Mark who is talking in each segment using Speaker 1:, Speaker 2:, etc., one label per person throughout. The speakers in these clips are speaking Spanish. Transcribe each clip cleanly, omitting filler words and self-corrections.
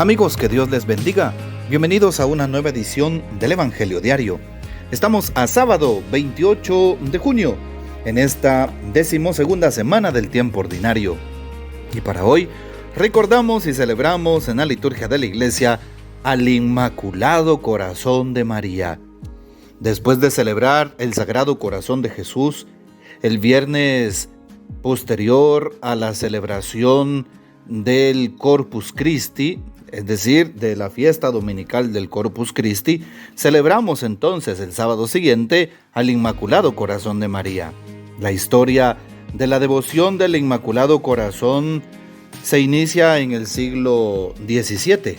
Speaker 1: Amigos, que Dios les bendiga. Bienvenidos a una nueva edición del Evangelio Diario. Estamos a sábado 28 de junio, en esta 12ª semana del tiempo ordinario. Y para hoy recordamos y celebramos en la liturgia de la Iglesia al Inmaculado Corazón de María. Después de celebrar el Sagrado Corazón de Jesús, el viernes posterior a la celebración del Corpus Christi, es decir, de la fiesta dominical del Corpus Christi, celebramos entonces el sábado siguiente al Inmaculado Corazón de María. La historia de la devoción del Inmaculado Corazón se inicia en el siglo XVII.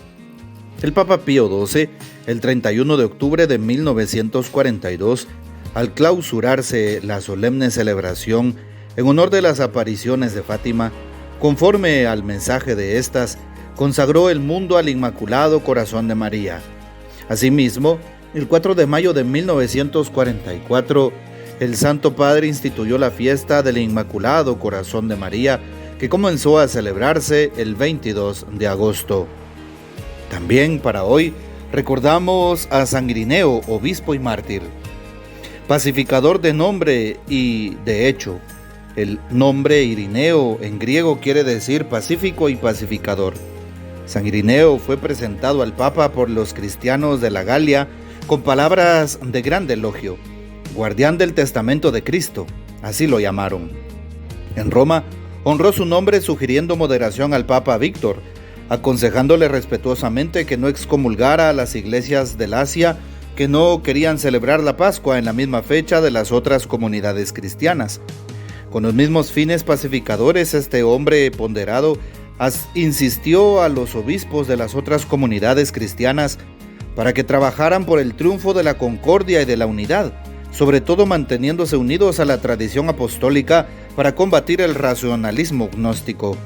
Speaker 1: El Papa Pío XII, el 31 de octubre de 1942, al clausurarse la solemne celebración en honor de las apariciones de Fátima, conforme al mensaje de estas, consagró el mundo al Inmaculado Corazón de María. Asimismo, el 4 de mayo de 1944, el Santo Padre instituyó la fiesta del Inmaculado Corazón de María, que comenzó a celebrarse el 22 de agosto. También para hoy recordamos a San Irineo, obispo y mártir, pacificador de nombre y de hecho. El nombre Irineo en griego quiere decir pacífico y pacificador. San Irineo fue presentado al Papa por los cristianos de la Galia con palabras de gran elogio. Guardián del testamento de Cristo, así lo llamaron. En Roma honró su nombre sugiriendo moderación al Papa Víctor, aconsejándole respetuosamente que no excomulgara a las iglesias del Asia que no querían celebrar la Pascua en la misma fecha de las otras comunidades cristianas. Con los mismos fines pacificadores, este hombre ponderado insistió a los obispos de las otras comunidades cristianas para que trabajaran por el triunfo de la concordia y de la unidad, sobre todo manteniéndose unidos a la tradición apostólica para combatir el racionalismo gnóstico.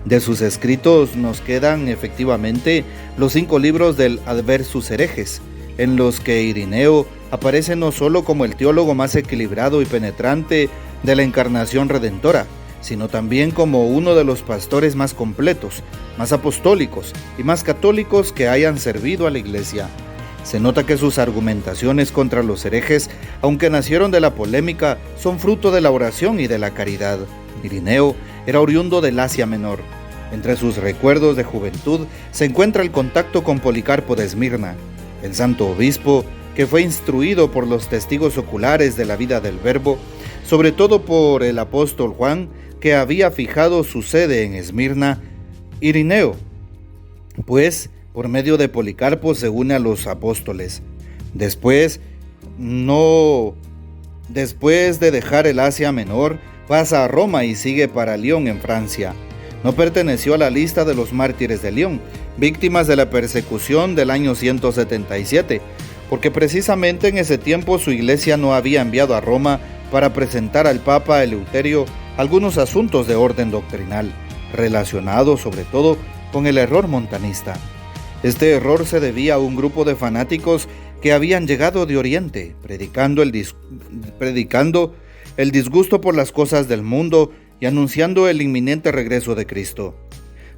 Speaker 1: De sus escritos nos quedan efectivamente los 5 libros del Adversus Herejes, en los que Irineo aparece no solo como el teólogo más equilibrado y penetrante de la encarnación redentora, sino también como uno de los pastores más completos, más apostólicos y más católicos que hayan servido a la Iglesia. Se nota que sus argumentaciones contra los herejes, aunque nacieron de la polémica, son fruto de la oración y de la caridad. Irineo era oriundo del Asia Menor. Entre sus recuerdos de juventud se encuentra el contacto con Policarpo de Esmirna, el santo obispo que fue instruido por los testigos oculares de la vida del Verbo, sobre todo por el apóstol Juan, que había fijado su sede en Esmirna. Irineo, pues, por medio de Policarpo se une a los apóstoles. Después de dejar el Asia Menor, pasa a Roma y sigue para Lyon en Francia. No perteneció a la lista de los mártires de Lyon, víctimas de la persecución del año 177, porque precisamente en ese tiempo su iglesia no había enviado a Roma para presentar al Papa Eleuterio algunos asuntos de orden doctrinal, relacionados sobre todo con el error montanista. Este error se debía a un grupo de fanáticos que habían llegado de Oriente, predicando el disgusto por las cosas del mundo y anunciando el inminente regreso de Cristo.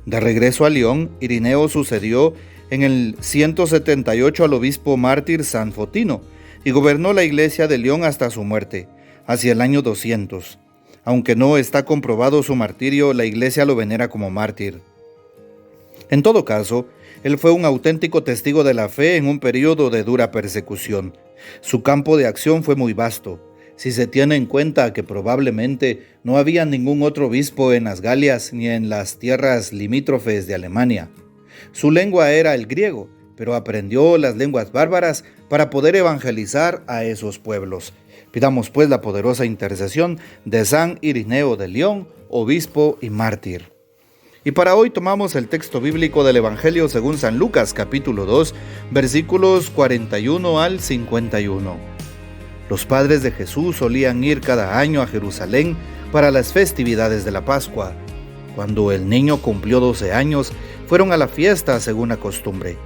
Speaker 1: De regreso a Lyon, Irineo sucedió en el 178 al obispo mártir San Fotino y gobernó la iglesia de Lyon hasta su muerte, hacia el año 200. Aunque no está comprobado su martirio, la iglesia lo venera como mártir. En todo caso, él fue un auténtico testigo de la fe en un periodo de dura persecución. Su campo de acción fue muy vasto, si se tiene en cuenta que probablemente no había ningún otro obispo en las Galias ni en las tierras limítrofes de Alemania. Su lengua era el griego, pero aprendió las lenguas bárbaras para poder evangelizar a esos pueblos. Pidamos pues la poderosa intercesión de San Irineo de Lyon, obispo y mártir. Y para hoy tomamos el texto bíblico del Evangelio según San Lucas, capítulo 2, versículos 41 al 51. Los padres de Jesús solían ir cada año a Jerusalén para las festividades de la Pascua. Cuando el niño cumplió 12 años, fueron a la fiesta según la costumbre.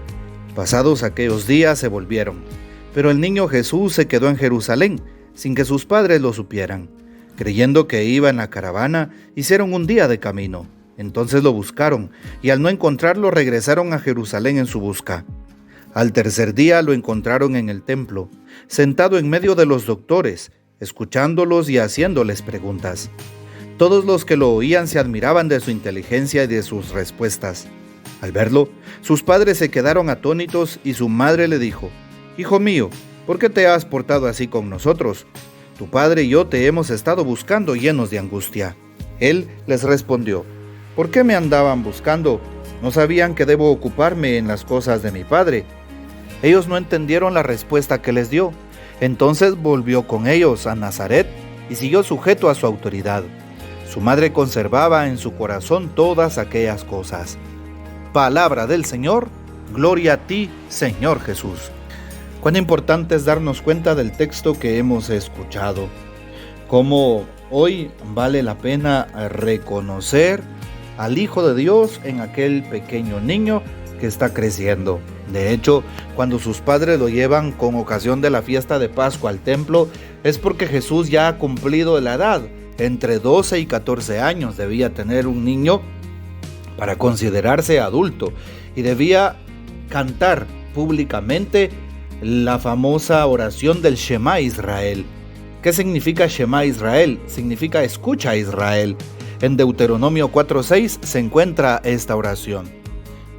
Speaker 1: Pasados aquellos días se volvieron, pero el niño Jesús se quedó en Jerusalén, sin que sus padres lo supieran. Creyendo que iba en la caravana, hicieron un día de camino. Entonces lo buscaron, y al no encontrarlo regresaron a Jerusalén en su busca. Al tercer día lo encontraron en el templo, sentado en medio de los doctores, escuchándolos y haciéndoles preguntas. Todos los que lo oían se admiraban de su inteligencia y de sus respuestas. Al verlo, sus padres se quedaron atónitos y su madre le dijo: «Hijo mío, ¿por qué te has portado así con nosotros? Tu padre y yo te hemos estado buscando llenos de angustia». Él les respondió: «¿Por qué me andaban buscando? ¿No sabían que debo ocuparme en las cosas de mi padre?». Ellos no entendieron la respuesta que les dio. Entonces volvió con ellos a Nazaret y siguió sujeto a su autoridad. Su madre conservaba en su corazón todas aquellas cosas. Palabra del Señor, gloria a ti, Señor Jesús. Cuán importante es darnos cuenta del texto que hemos escuchado. Cómo hoy vale la pena reconocer al Hijo de Dios en aquel pequeño niño que está creciendo. De hecho, cuando sus padres lo llevan con ocasión de la fiesta de Pascua al templo, es porque Jesús ya ha cumplido la edad. Entre 12 y 14 años debía tener un niño para considerarse adulto y debía cantar públicamente la famosa oración del Shema Israel. ¿Qué significa Shema Israel? Significa escucha Israel. En Deuteronomio 4:6 se encuentra esta oración.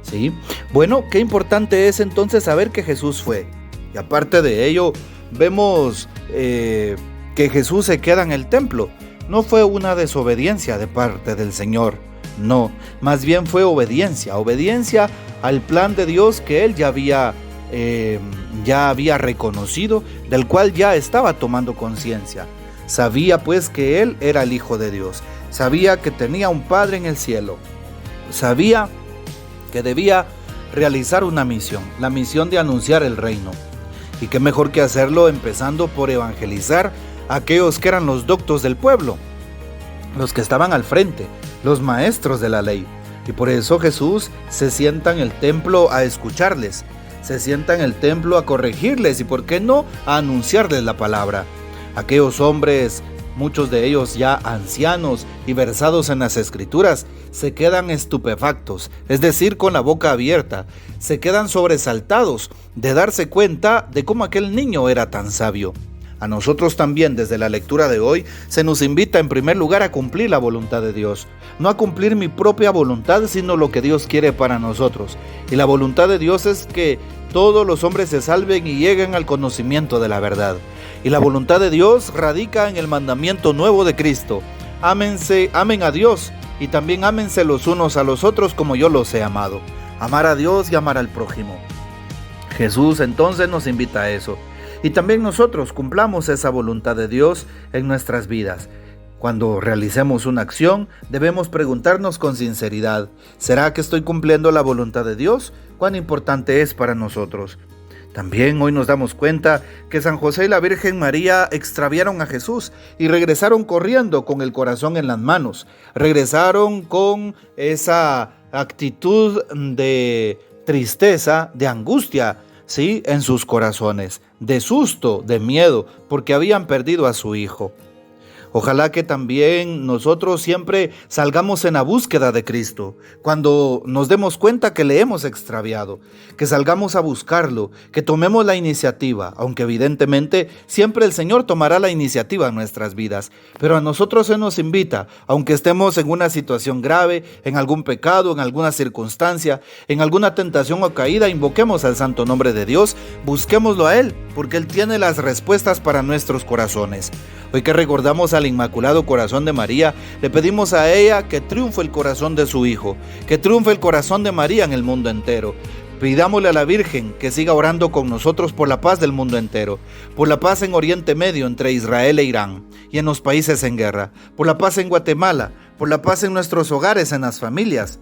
Speaker 1: ¿Sí? Bueno, qué importante es entonces saber que Jesús fue. Y aparte de ello, vemos que Jesús se queda en el templo. No fue una desobediencia de parte del Señor, no, más bien fue obediencia al plan de Dios que Él ya había reconocido, del cual ya estaba tomando conciencia. Sabía pues que Él era el Hijo de Dios, sabía que tenía un Padre en el cielo, sabía que debía realizar una misión, la misión de anunciar el reino. Y qué mejor que hacerlo empezando por evangelizar a aquellos que eran los doctos del pueblo, los que estaban al frente, los maestros de la ley. Y por eso Jesús se sienta en el templo a escucharles, se sienta en el templo a corregirles y, por qué no, a anunciarles la palabra. Aquellos hombres, muchos de ellos ya ancianos y versados en las Escrituras, se quedan estupefactos, es decir, con la boca abierta, se quedan sobresaltados de darse cuenta de cómo aquel niño era tan sabio. A nosotros también, desde la lectura de hoy, se nos invita en primer lugar a cumplir la voluntad de Dios. No a cumplir mi propia voluntad, sino lo que Dios quiere para nosotros. Y la voluntad de Dios es que todos los hombres se salven y lleguen al conocimiento de la verdad. Y la voluntad de Dios radica en el mandamiento nuevo de Cristo. Ámense, amen a Dios y también ámense los unos a los otros como yo los he amado. Amar a Dios y amar al prójimo. Jesús entonces nos invita a eso. Y también nosotros cumplamos esa voluntad de Dios en nuestras vidas. Cuando realicemos una acción, debemos preguntarnos con sinceridad: ¿será que estoy cumpliendo la voluntad de Dios? ¿Cuán importante es para nosotros? También hoy nos damos cuenta que San José y la Virgen María extraviaron a Jesús y regresaron corriendo con el corazón en las manos. Regresaron con esa actitud de tristeza, de angustia, ¿sí?, en sus corazones, de susto, de miedo, porque habían perdido a su hijo. Ojalá que también nosotros siempre salgamos en la búsqueda de Cristo, cuando nos demos cuenta que le hemos extraviado, que salgamos a buscarlo, que tomemos la iniciativa, aunque evidentemente siempre el Señor tomará la iniciativa en nuestras vidas, pero a nosotros se nos invita, aunque estemos en una situación grave, en algún pecado, en alguna circunstancia, en alguna tentación o caída, invoquemos al santo nombre de Dios, busquémoslo a Él, porque Él tiene las respuestas para nuestros corazones. Hoy que recordamos al Inmaculado Corazón de María, le pedimos a ella que triunfe el corazón de su Hijo, que triunfe el corazón de María en el mundo entero. Pidámosle a la Virgen que siga orando con nosotros por la paz del mundo entero, por la paz en Oriente Medio entre Israel e Irán y en los países en guerra, por la paz en Guatemala, por la paz en nuestros hogares, en las familias,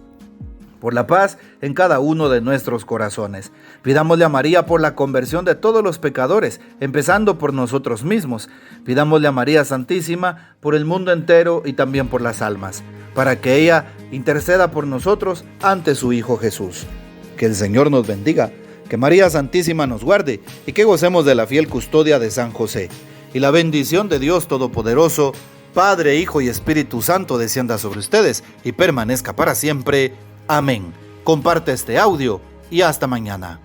Speaker 1: por la paz en cada uno de nuestros corazones. Pidámosle a María por la conversión de todos los pecadores, empezando por nosotros mismos. Pidámosle a María Santísima por el mundo entero y también por las almas, para que ella interceda por nosotros ante su Hijo Jesús. Que el Señor nos bendiga, que María Santísima nos guarde y que gocemos de la fiel custodia de San José. Y la bendición de Dios Todopoderoso, Padre, Hijo y Espíritu Santo descienda sobre ustedes y permanezca para siempre. Amén. Comparte este audio y hasta mañana.